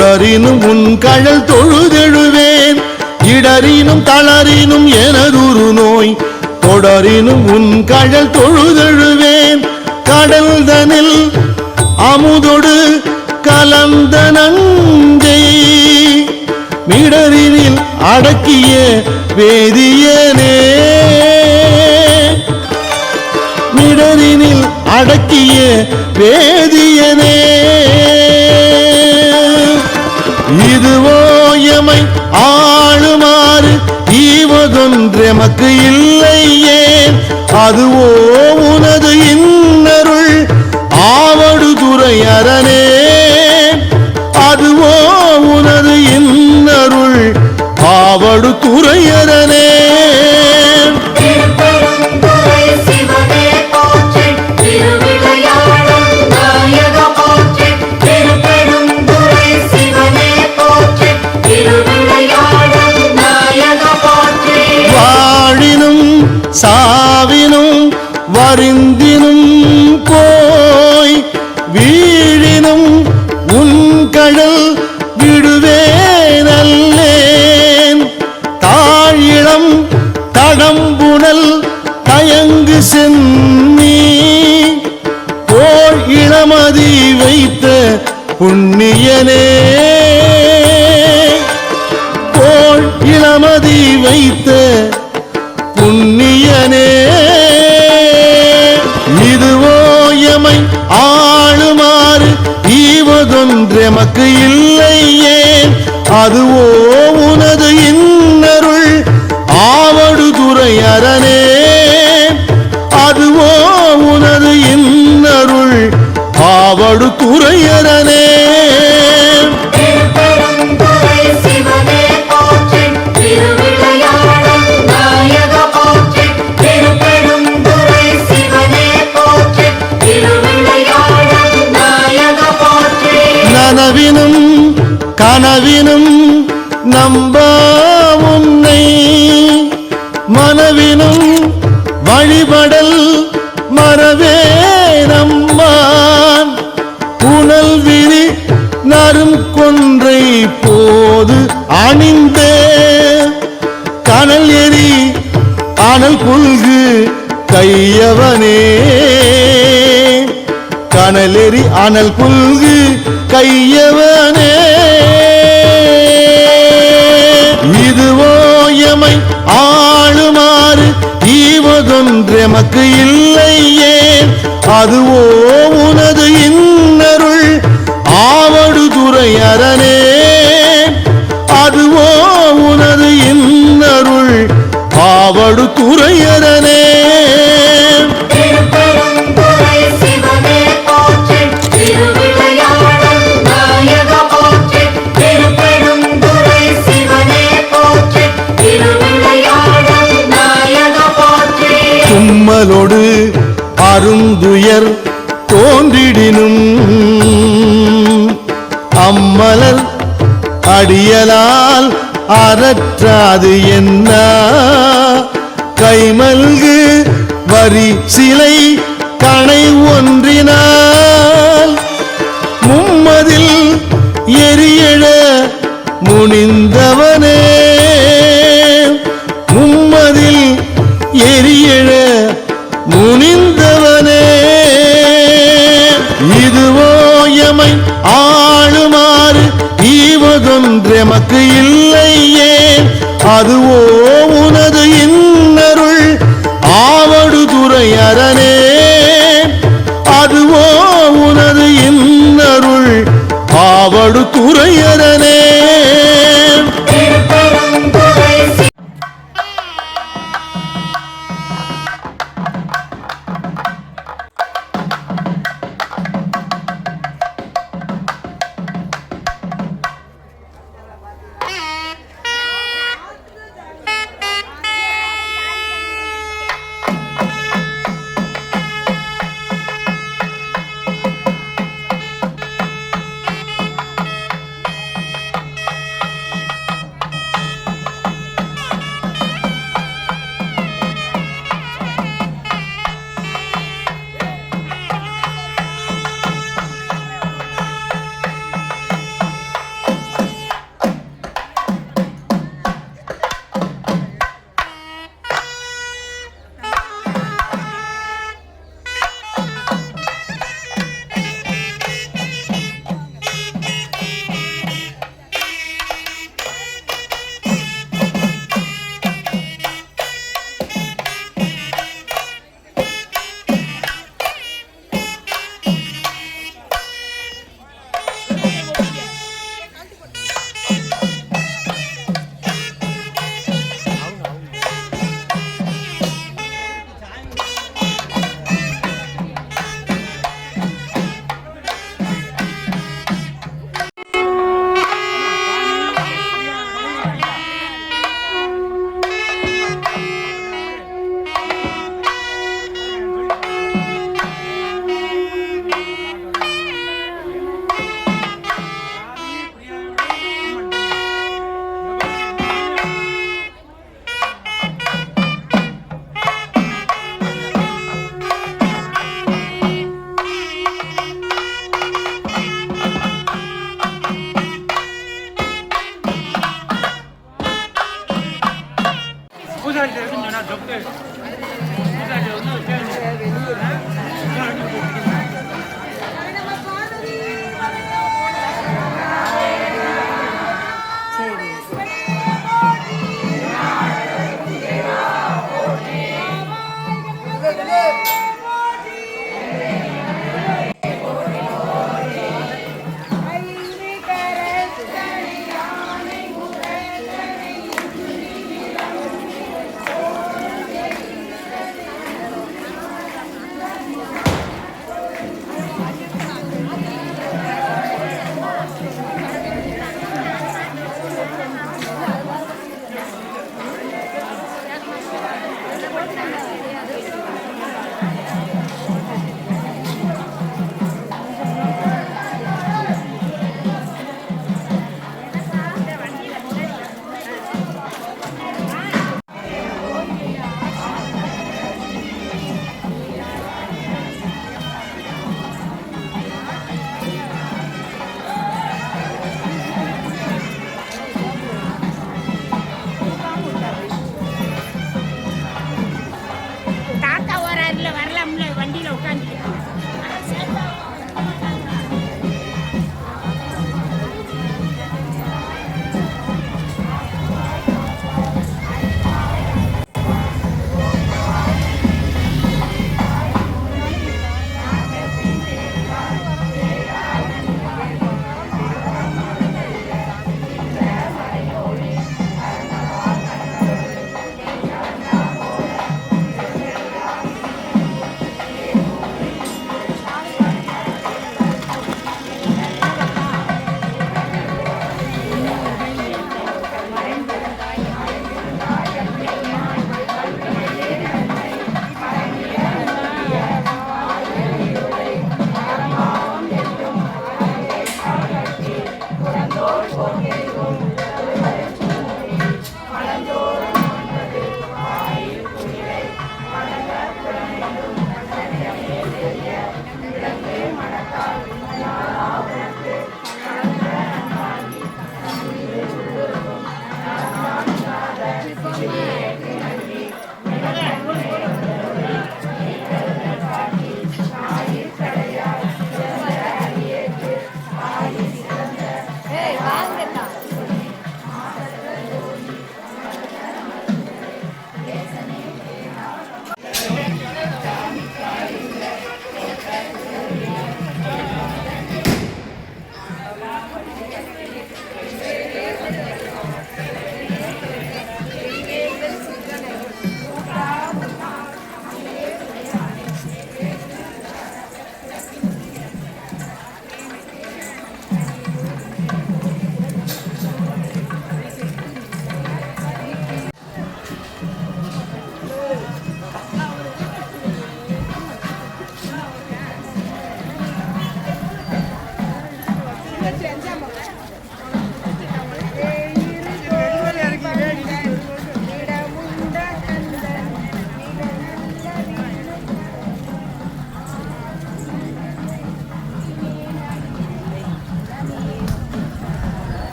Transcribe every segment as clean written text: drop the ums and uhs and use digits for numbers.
தொடரினும் உன் கழல் தொழுதெழுவேன் இடரினும் தளரினும் எனதுரு நோய் தொடரினும் உன் கழல் தொழுதெழுவேன் கடல்தனில் அமுதொடு கலந்த நஞ்சை மிடரினில் அடக்கிய வேதியனே மிடரினில் அடக்கிய வேதியனே இதுவோ எமை ஆளுமாறு ஈவதொன்றெமக்கு இல்லையே அதுவோ உனது இன்னருள் ஆவடுதுறை அரணே அதுவோ உனது இன்னருள் ஆவடுதுறை அரணே சாவினும் வரிந்தினும் போய் வீழினும் உன் கடல் விடுவேனல்லேன் தாழிளம் தடம்புணல் தயங்கு சென்னி போல் இளமதி வைத்த புண்ணியனே போல் இளமதி வைத்த புண்ணியனே இதுவோ எமை ஆளுமாறு ஈவதொன்றெமக்கு இல்லையே அதுவோ உனது இன்னருள் ஆவடுதுறை அரணே அதுவோ உனது இன்னருள் ஆவடுதுறை அரணே கனவினும் கனவினும் நம்ப உன்னை மனவினும் வழிபடல் மறவே நம்மான் புனல் விரி நரும் கொன்றை போது அணிந்த கனல் எரி அனல் புல்கு கையவனே கனலெறி அனல் புல்கு கையவனே இதுவோ எமை ஆளுமாறு ஈவதொன்றெமக்கு இல்லையே அதுவோ உனது இன்னருள் ஆவடுதுறை அரணே அதுவோ உனது இன்னருள் ஆவடுதுறை அரணே தும்மலோடு அருந்துயர் தோன்றிடினும் அம்மலர் அடியலால் அறற்றாது என்ன கைமல்கு வரி சிலை கணை ஒன்றினால் மும்மதில் எரியெழ முனிந்தவனே மும்மதில் எரியெழ முனிந்தவனே இதுவோ எமை ஆளுமாறு ஈவதொன்றெமக்கு இல்லையே அதுவோ உனது இன்னருள் ஆவடுதுறை அரணே அதுவோ உனது இன்னருள் ஆவடுதுறை அரணே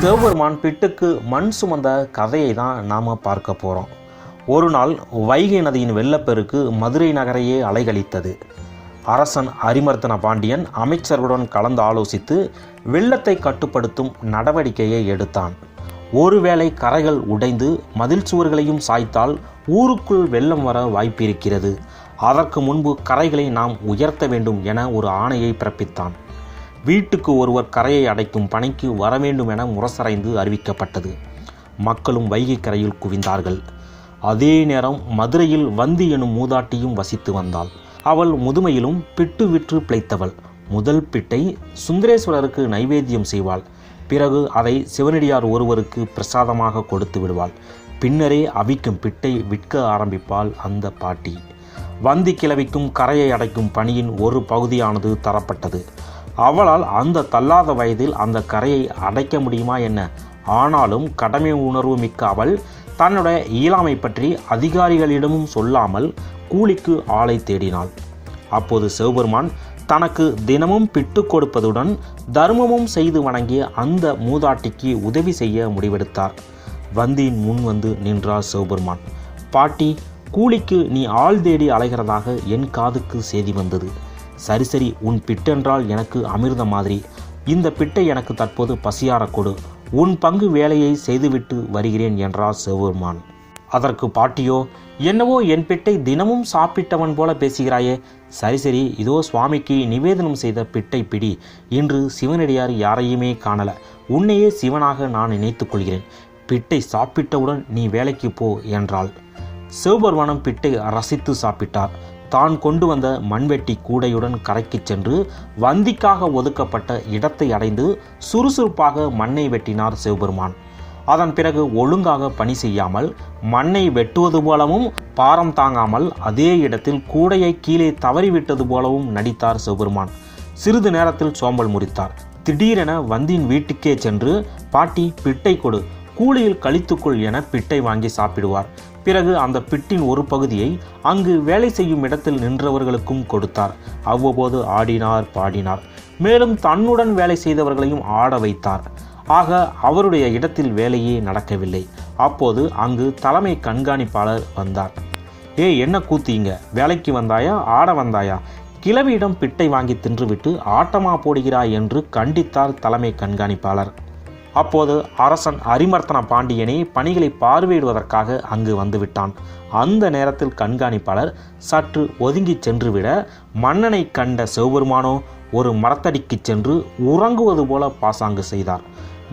சிவபெருமான் பிட்டுக்கு மண் சுமந்த கதையை தான் நாம் பார்க்க போகிறோம். ஒரு நாள் வைகை நதியின் வெள்ளப்பெருக்கு மதுரை நகரையே அலைகழித்தது. அரசன் அரிமர்த்தன பாண்டியன் அமைச்சர்களுடன் கலந்து ஆலோசித்து வெள்ளத்தை கட்டுப்படுத்தும் நடவடிக்கையை எடுத்தான். ஒருவேளை கரைகள் உடைந்து மதில் சுவர்களையும் சாய்த்தால் ஊருக்குள் வெள்ளம் வர வாய்ப்பிருக்கிறது. அதற்கு முன்பு கரைகளை நாம் உயர்த்த வேண்டும் என ஒரு ஆணையை பிறப்பித்தான். வீட்டுக்கு ஒருவர் கரையை அடைக்கும் பணிக்கு வர வேண்டும் என முரசறைந்து அறிவிக்கப்பட்டது. மக்களும் வைகை கரையில் குவிந்தார்கள். அதே நேரம் மதுரையில் வந்தி எனும் மூதாட்டியும் வசித்து வந்தாள். அவள் முதுமையிலும் பிட்டு விற்று பிழைத்தவள். முதல் பிட்டை சுந்தரேஸ்வரருக்கு நைவேத்தியம் செய்வாள். பிறகு அதை சிவனடியார் ஒருவருக்கு பிரசாதமாக கொடுத்து விடுவாள். பின்னரே அவிக்கும் பிட்டை விற்க ஆரம்பிப்பாள் அந்த பாட்டி. வந்தி கிளவிக்கும் கரையை அடைக்கும் பணியின் ஒரு பகுதியானது தரப்பட்டது. அவளால் அந்த தள்ளாத வயதில் அந்த கரையை அடைக்க முடியுமா என்ன? ஆனாலும் கடமை உணர்வு மிக்க அவள் தன்னுடைய இயலாமை பற்றி அதிகாரிகளிடமும் சொல்லாமல் கூலிக்கு ஆளை தேடினாள். அப்போது சிவபெருமான் தனக்கு தினமும் பிட்டு கொடுப்பதுடன் தர்மமும் செய்து வணங்கிய அந்த மூதாட்டிக்கு உதவி செய்ய முடிவெடுத்தார். வந்தியின் முன் வந்து நின்றார் சிவபெருமான். பாட்டி, கூலிக்கு நீ ஆள் தேடி அலைகிறதாக என் காதுக்கு செய்தி வந்தது. சரி, உன் பிட்டென்றால் எனக்கு அமிர்த மாதிரி. இந்த பிட்டை எனக்கு தற்போது பசியார கொடு. உன் பங்கு வேலையை செய்துவிட்டு வருகிறேன் என்றார் சிவபெருமான். அதற்கு பாட்டியோ, என்னவோ என் பிட்டை தினமும் சாப்பிட்டவன் போல பேசுகிறாயே. சரி, இதோ சுவாமிக்கு நிவேதனம் செய்த பிட்டை பிடி. இன்று சிவனடியார் யாரையுமே காணல. உன்னையே சிவனாக நான் நினைத்துக் கொள்கிறேன். பிட்டை சாப்பிட்டவுடன் நீ வேலைக்கு போ என்றாள். சிவபெருமானும் பிட்டை ரசித்து சாப்பிட்டார். தான் கொண்டு வந்த மண்வெட்டி கூடையுடன் கரைக்கு சென்று வந்திக்காக ஒதுக்கப்பட்ட இடத்தை அடைந்து சுறுசுறுப்பாக மண்ணை வெட்டினார் சிவபெருமான். அதன் பிறகு ஒழுங்காக பணி செய்யாமல் மண்ணை வெட்டுவது போலவும் பாரம் தாங்காமல் அதே இடத்தில் கூடையை கீழே தவறிவிட்டது போலவும் நடித்தார் சிவபெருமான். சிறிது நேரத்தில் சோம்பல் முறித்தார். திடீரென வந்தியின் வீட்டுக்கே சென்று, பாட்டி, பிட்டை கொடு, கூலியில் கழித்துக்கொள் என பிட்டை வாங்கி சாப்பிடுவார். பிறகு அந்த பிட்டின் ஒரு பகுதியை அங்கு வேலை செய்யும் இடத்தில் நின்றவர்களுக்கும் கொடுத்தார். அவ்வப்போது ஆடினார், பாடினார். மேலும் தன்னுடன் வேலை செய்தவர்களையும் ஆட வைத்தார். ஆக அவருடைய இடத்தில் வேலையே நடக்கவில்லை. அப்போது அங்கு தலைமை கண்காணிப்பாளர் வந்தார். என்ன கூத்தீங்க, வேலைக்கு வந்தாயா, ஆட வந்தாயா? கிழவியிடம் பிட்டை வாங்கி தின்றுவிட்டு ஆட்டமா போடுகிறாய் என்று கண்டித்தார் தலைமை கண்காணிப்பாளர். அப்போது அரசன் அரிமர்த்தன பாண்டியனே பணிகளை பார்வையிடுவதற்காக அங்கு வந்துவிட்டான். அந்த நேரத்தில் கண்காணிப்பாளர் சற்று ஒதுங்கி சென்றுவிட மன்னனை கண்ட சிவபெருமானோ ஒரு மரத்தடிக்கு சென்று உறங்குவது போல பாசாங்கு செய்தார்.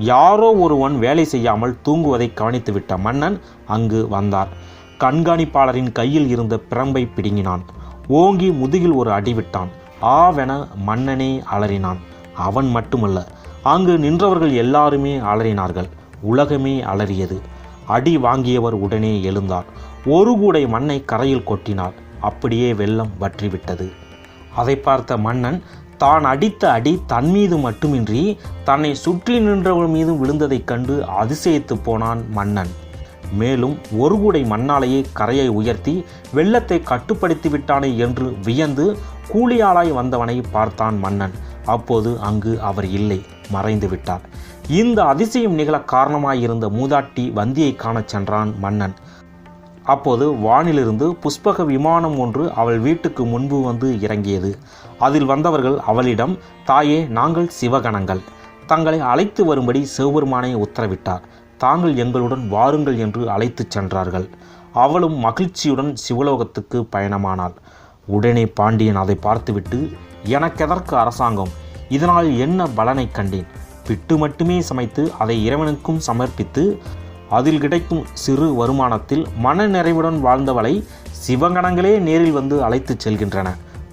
யாரோ ஒருவன் வேலை செய்யாமல் தூங்குவதை கவனித்துவிட்ட மன்னன் அங்கு வந்தார். கண்காணிப்பாளரின் கையில் இருந்த பிரம்பை பிடுங்கினான். ஓங்கி முதுகில் ஒரு அடிவிட்டான். ஆவென மன்னனே அலறினான். அவன் மட்டுமல்ல, அங்கு நின்றவர்கள் எல்லாருமே அலறினார்கள். உலகமே அலறியது. அடி வாங்கியவர் உடனே எழுந்தார். ஒரு கூடை மண்ணை கரையில் கொட்டினார். அப்படியே வெள்ளம் வற்றிவிட்டது. அதை பார்த்த மன்னன் தான் அடித்த அடி தன் மீது மட்டுமின்றி தன்னை சுற்றி நின்றவர்கள் மீது விழுந்ததைக் கண்டு அதிசயித்து போனான் மன்னன். மேலும் ஒரு கூடை மண்ணாலேயே கரையை உயர்த்தி வெள்ளத்தை கட்டுப்படுத்தி விட்டானே என்று வியந்து கூலியாளாய் வந்தவனை பார்த்தான் மன்னன். அப்போது அங்கு அவர் இல்லை, மறைந்து விட்டார். இந்த அதிசயம் நிகழ காரணமாயிருந்த மூதாட்டி வந்தியை காணச் சென்றான் மன்னன். அப்போது வானிலிருந்து புஷ்பக விமானம் ஒன்று அவள் வீட்டுக்கு முன்பு வந்து இறங்கியது. அதில் வந்தவர்கள் அவளிடம், தாயே, நாங்கள் சிவகணங்கள், தங்களை அழைத்து வரும்படி சிவபெருமானை உத்தரவிட்டார். தாங்கள் எங்களுடன் வாருங்கள் என்று அழைத்துச் சென்றார்கள். அவளும் மகிழ்ச்சியுடன் சிவலோகத்துக்கு பயணமானாள். உடனே பாண்டியன் அதை பார்த்துவிட்டு, எனக்கெதற்கு அரசாங்கம்? இதனால் என்ன பலனை கண்டேன்? பிட்டு மட்டுமே சமைத்து அதை இறைவனுக்கும் சமர்ப்பித்து அதில் கிடைக்கும் சிறு வருமானத்தில் மன நிறைவுடன் வாழ்ந்தவளை சிவகணங்களே நேரில் வந்து அழைத்துச் செல்கின்றன.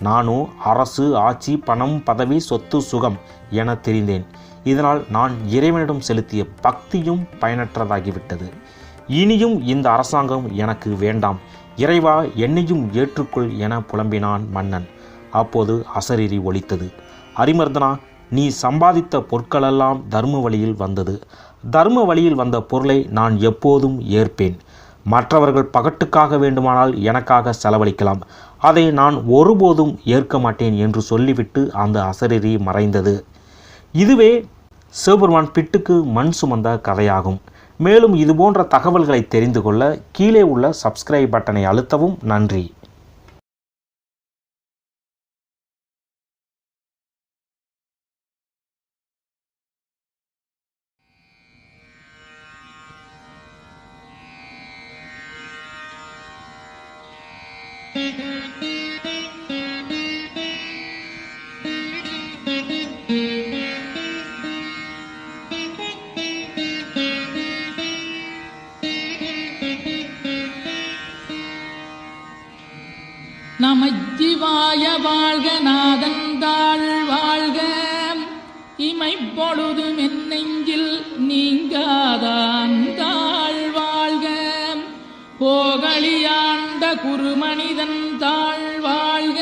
நானோ அரசு, ஆட்சி, பணம், பதவி, சொத்து, சுகம் என தெரிந்தேன். இதனால் நான் இறைவனிடம் செலுத்திய பக்தியும் பயனற்றதாகிவிட்டது. இனியும் இந்த அரசாங்கம் எனக்கு வேண்டாம். இறைவா, என்னையும் ஏற்றுக்கொள் என புலம்பினான் மன்னன். அப்போது அசரீரி ஒலித்தது. அரிமர்தனா, நீ சம்பாதித்த பொருட்களெல்லாம் தர்ம வழியில் வந்தது. தர்ம வழியில் வந்த பொருளை நான் எப்போதும் ஏற்பேன். மற்றவர்கள் பகட்டுக்காக வேண்டுமானால் எனக்காக செலவழிக்கலாம். அதை நான் ஒருபோதும் ஏற்க மாட்டேன் என்று சொல்லிவிட்டு அந்த அசரீரி மறைந்தது. இதுவே சிவபெருமான் பிட்டுக்கு மண் சுமந்த கதையாகும். மேலும் இதுபோன்ற தகவல்களை தெரிந்து கொள்ள கீழே உள்ள சப்ஸ்கிரைப் பட்டனை அழுத்தவும். நன்றி. நமச்சிவாய வாழ்க, நாதந்தாள் வாழ்க, இமைப்பொழுதும் என் நெஞ்சில் நீங்காதான் தாழ் வாழ்க, போகலியாண்ட குருமனிதன் தாழ் வாழ்க,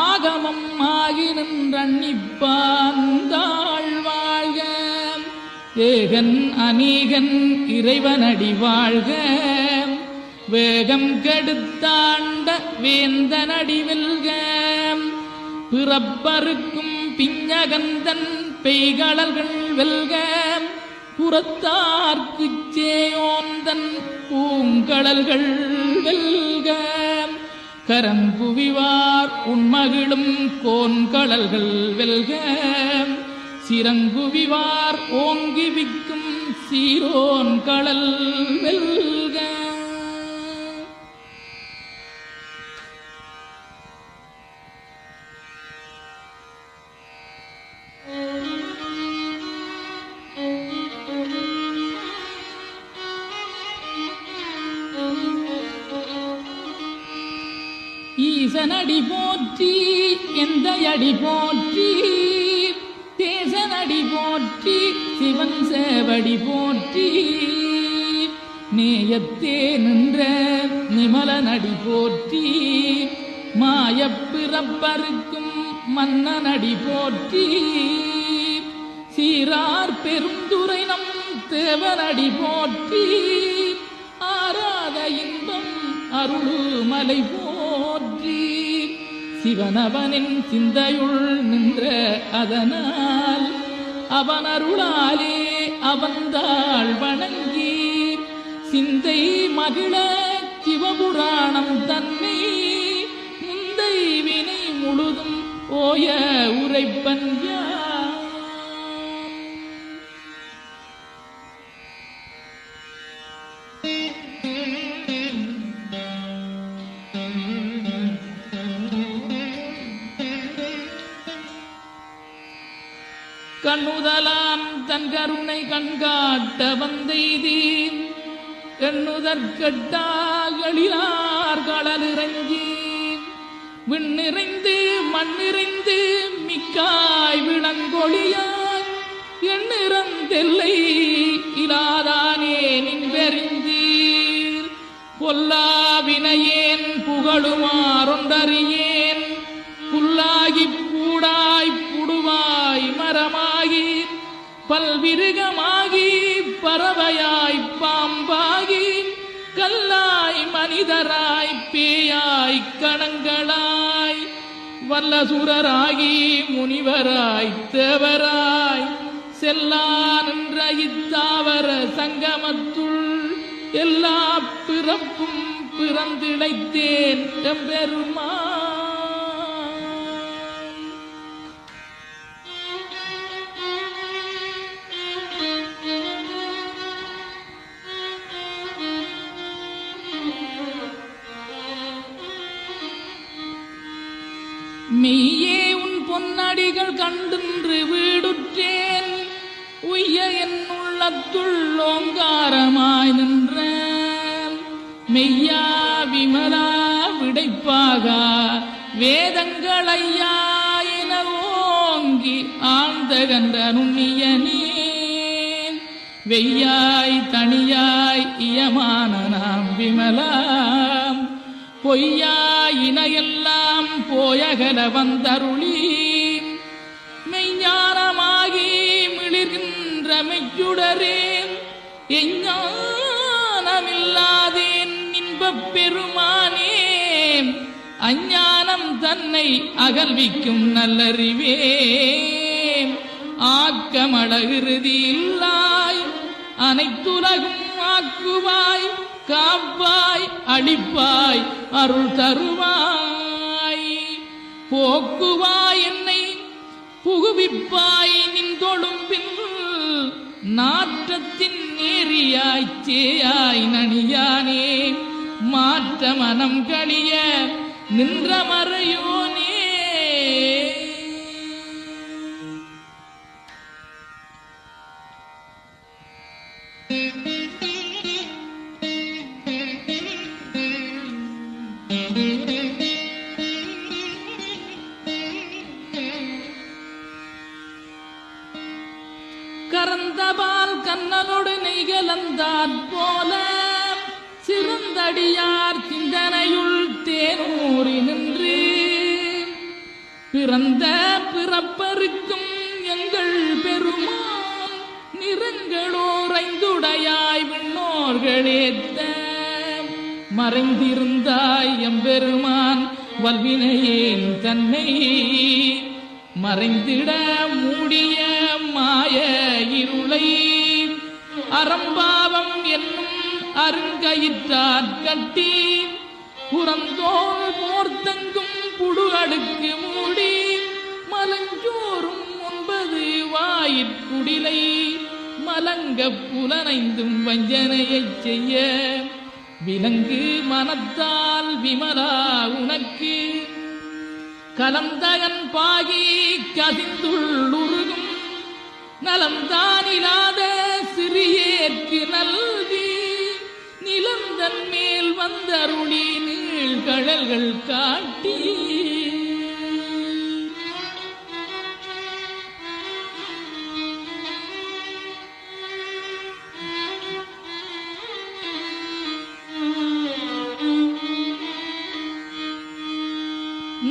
ஆகமம் ஆகி நின்றன்னிப்பான் தாழ் வாழ்க, ஏகன் அநீகன் இறைவனடி வாழ்க, வேகம் கெடுத்தாண்ட வேந்தனடி வெல்க, பிறப்பருக்கும் பிஞகந்தன் பெய்களல்கள் வெல்க, புறத்தார்க்குச் சேயோந்தன் பூங்கடல்கள் வெல்க, கரங்குவிவார் உண்மகிழும் கோன்கடல்கள் வெல்க, சிறங்குவிவார் ஓங்கி விக்கும் சீரோன் கடல் வெல்க. ஈசனடி போற்றி, எந்த அடி போற்றி, தேசனடி போற்றி, சிவன் சேவடி போற்றி, நேயத்தே நின்ற நிமலனடி போற்றி, மாயப்பிறப்பருக்கும் மன்னனடி போற்றி, சீரார் பெருந்துரை நம் தேவனடி போற்றி, ஆராத இன்பம் அருளுமலை போற்றி, சிவனவனின் சிந்தையுள் நின்ற அதனால் அவன் அருளாலே அவந்தாள் வணங்கி, சிந்தை மகிழ சிவபுராணம் தன்னை முந்தை வினை முழுதும் ஓய உரைப்பன் யான். கண்ணுதலாம் தன் கருணை கண்காட்ட வந்தெய்தி, எண்ணுதற்கட்டாகளிலார் கடலிறங்கி, விண்ணிறைந்து மண்ணிறைந்து மிக்காய் விளங்கொழியாய், எண்ணிறந்தெல்லை இலாதானே நின்பெறிந்தீர், பொல்லாவினையேன் புகழுமாறொன்றறியேன், புல்லாகிப் பூடாய் புடுவாய் மரமாகி, பல்விருகமாகி பறவையாய் பாம்பாகி, கல்லாய் மனிதராய் பேயாய் கணங்களாய், வல்லசுரராகி முனிவராய் தேவராய், செல்லா நின்ற இத்தாவர சங்கமத்துள் எல்லா பிறப்பும் பிறந்திழைத்தேன் எம்பெருமான். மெய்யே உன் பொன்னடிகள் கண்டின்று வீடுற்றேன், உய்ய என் உள்ளத்துள் ஓங்காரமாய் நின்ற, மெய்யா விமலா விடைப்பாக வேதங்களையா என ஓங்கி ஆழ்ந்த கன்ற நுண்ணியனே, வெய்யாய் தனியாய் இயமான நாம் விமலாம், பொய்யாயினையெல்லாம் போயகல வந்தருளி, மெய்ஞானமாகி மிளிர்கின்ற மெய்யுடரே, எஞ்ஞானமில்லாதேன் இன்பப் பெருமானே, அஞ்ஞானம் தன்னை அகல்விக்கும் நல்லறிவே, ஆக்கமழகிருதி இல்லாய் அனைத்துலகும் ஆக்குவாய் காப்பாய் அளிப்பாய் அருள் தருவாய் போக்குவாய் என்னை புகுவிப்பாய் நின் தொழும்பில் நாற்றத்தின் நேரியாய் சேயாய் நனியானே மாற்ற மனம் கழிய நின்ற மறையோனே. கரந்தபால் கண்ணனோடு நெய்கலந்தாற் போல சிறந்தடியார் சிந்தனையுள் தேனூறி நின்று பிறந்த பிறப்பருக்கும் எங்கள் பெருமான் நிறங்களோரைந்துடையாய் விண்ணோர்களேத்த மறைந்திருந்தாய் எம்பெருமான் வல்வினையேன் தன்னை மறைந்திட மூடிய மாய இருளை அறம்பாவம் என்னும் அருங்கயிற்றாற் கட்டி புறந்தோல் போர்த்தங்கும் புடு அடுக்கு மூடி மலஞ்சோறும் 9 வாயிற்குடிலை மலங்க புலனைந்தும் வஞ்சனையைச் செய்ய விலங்கு மனத்தால் விமலா உனக்கு கலந்தகன் பாகி கதிந்துள்ளுருகும் நலம்தானிலாத சிறியேற்கு நல்கி நிலந்தன் மேல் வந்தருளி நீழ்கழல்கள் காட்டி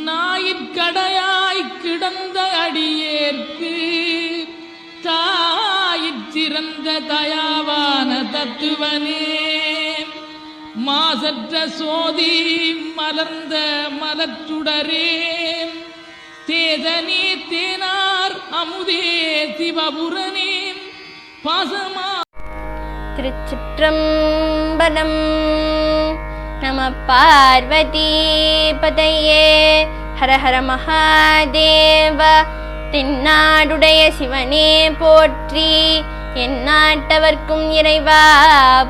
நாயிற்கடையாய் கிடந்த அடியேற்கு தாயிறந்த தயாவான தத்துவனே மாசற்ற சோதி மலர்ந்த மலச்சுடரே தேதனே தேனார் அமுதே சிவபுரனே பாசமா. திருச்சிற்றம்பலம். நம பார்வதி பதையே. ஹர ஹர மகாதேவ. தென்னாடுடைய சிவனே போற்றி, எந்நாட்டவர்க்கும் இறைவா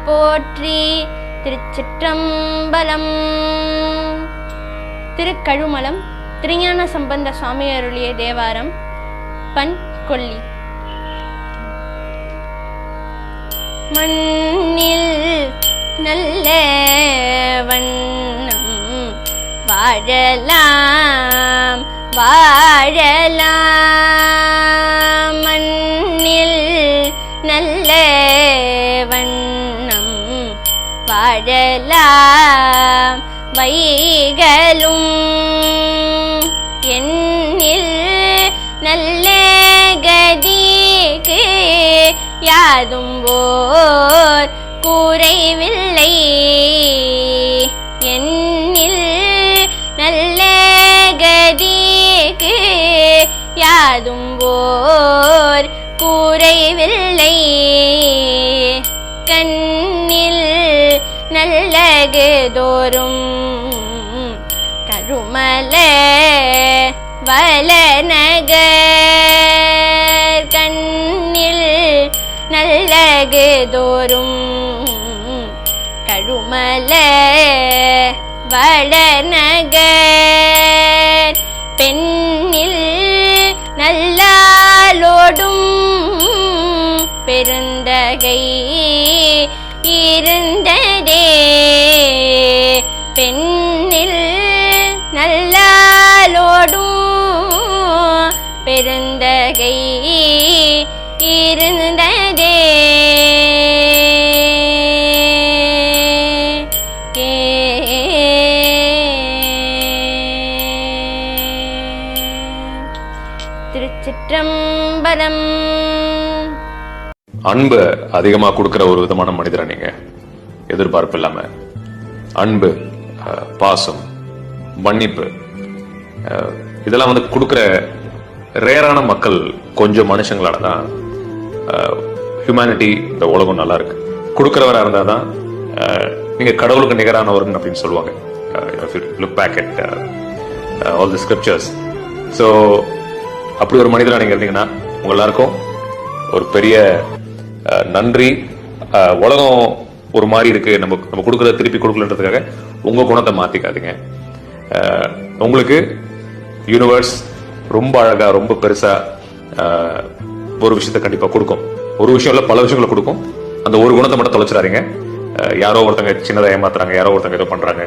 போற்றி. திருச்சிற்றம்பலம். திருக்கழுமலம் திருஞான சம்பந்த சுவாமி அருளிய தேவாரம். பண் கொல்லி. மண்ணில் நல்ல வண்ணம் வாழலாம் வாழலாம். மண்ணில் நல்ல வண்ணம் வாழலாம் வைகளும் எண்ணில் நல்ல கதிக்கு யாதும் ஓர் குறைவில்லை. எண்ணில் நல்ல கதிக்கு யாதும் ஓர் குறைவில்லை. கண்ணில் நல்லகு தோறும் கருமல வளநகர். கண்ணில் நல்லகு தோறும் கருமல வளநகர். பெண்ணில் நல்லாலோடும் பெருந்தகை இருந்ததே. பெண்ணில் நல்லாலோடும் பெருந்தகை இருந்ததே. திருச்சிற்றம்பலம். அன்பு அதிகமா கொடுக்கிற ஒரு விதமான மனிதரை நீங்க எதிர்பார்ப்பு இல்லாம அன்பு, பாசம், மன்னிப்பு இதெல்லாம் கொடுக்கிற ரேரான மக்கள், கொஞ்சம் மனுஷங்களால தான் ஹியூமனிட்டி, இந்த உலகம் நல்லா இருக்கு. கொடுக்கிறவரா இருந்தா தான் நீங்க கடவுளுக்கு நிகரானவர்கள் அப்படின்னு சொல்லுவாங்க. Look back at all the scriptures. So அப்படி ஒரு மனிதரா நீங்க இருந்தீங்கன்னா உங்க எல்லாருக்கும் ஒரு பெரிய நன்றி. உலகம் ஒரு மாதிரி இருக்கு, நம்ம கொடுக்கறத திருப்பி கொடுக்கலன்றதுக்காக உங்க குணத்தை மாத்திக்காதீங்க. உங்களுக்கு யூனிவர்ஸ் ரொம்ப அழகா, ரொம்ப பெருசா ஒரு விஷயத்த கண்டிப்பா கொடுக்கும். ஒரு விஷயம் இல்ல, பல விஷயங்களை கொடுக்கும். அந்த ஒரு குணத்தை மட்டும் தொலைச்சிடாதீங்க. யாரோ ஒருத்தங்க சின்னதை ஏமாத்துறாங்க, யாரோ ஒருத்தங்க ஏதோ பண்றாங்க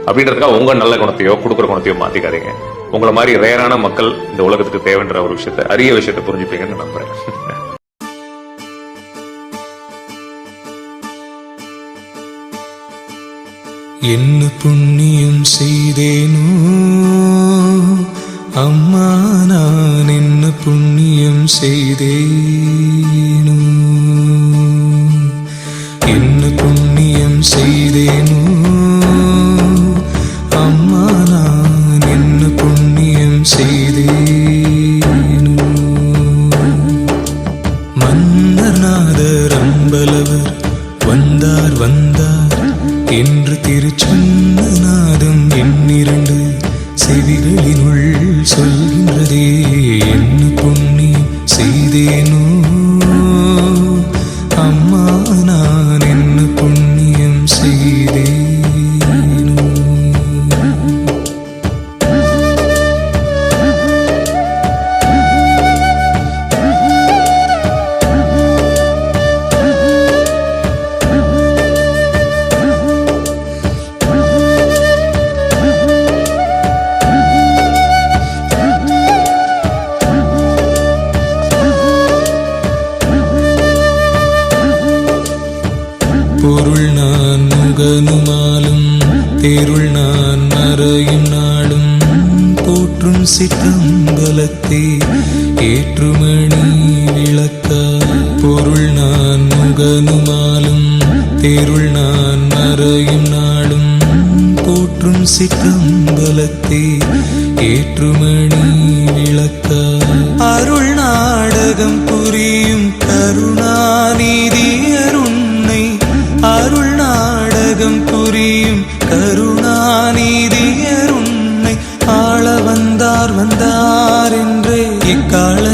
அப்படின்றதுக்காக உங்க நல்ல குணத்தையோ கொடுக்குற குணத்தையோ மாத்திக்காதீங்க. உங்களை மாதிரி ரேரான மக்கள் இந்த உலகத்துக்கு தேவைன்ற ஒரு விஷயத்த, அரிய விஷயத்தை புரிஞ்சுப்பீங்கன்னு நம்புறேன். என்ன புண்ணியம் செய்தேனோ அம்மா, நான் என்ன புண்ணியம் செய்தேனோ, என்ன புண்ணியம் செய்தேனோ அம்மா, நான் என்ன புண்ணியம் செய்தேனோ. மன்னர்நாதர் அம்பலவர் வந்தார் வந்தார் என்று திருச்சொன்ன நாதம் என்னிரண்டு செவிகளினுள் சொல்கின்றதே. என்ன புண்ணியம் செய்தேனோ அம்மா, நான் என்ன புண்ணியம் செய்தேனோ. பொருள் நான் முகனுமாலும் தேருள் நான் மறையும் நாடும் போற்றும் சிற்றம்பலத்தே ஏற்றுமணி விளக்க. பொருள் நான் முகனுமாலும் தேருள் நான் மறையும் நாடும் போற்றும் சிற்றம்பலத்தே ஏற்றுமணி விளக்க. அருள் நாடகம் புரியும் கருணாநிதி அருணை, அருள் நாடகம் புரியும் கருணாநிதி அருணை ஆள வந்தார் வந்தார் என்றே இக்கால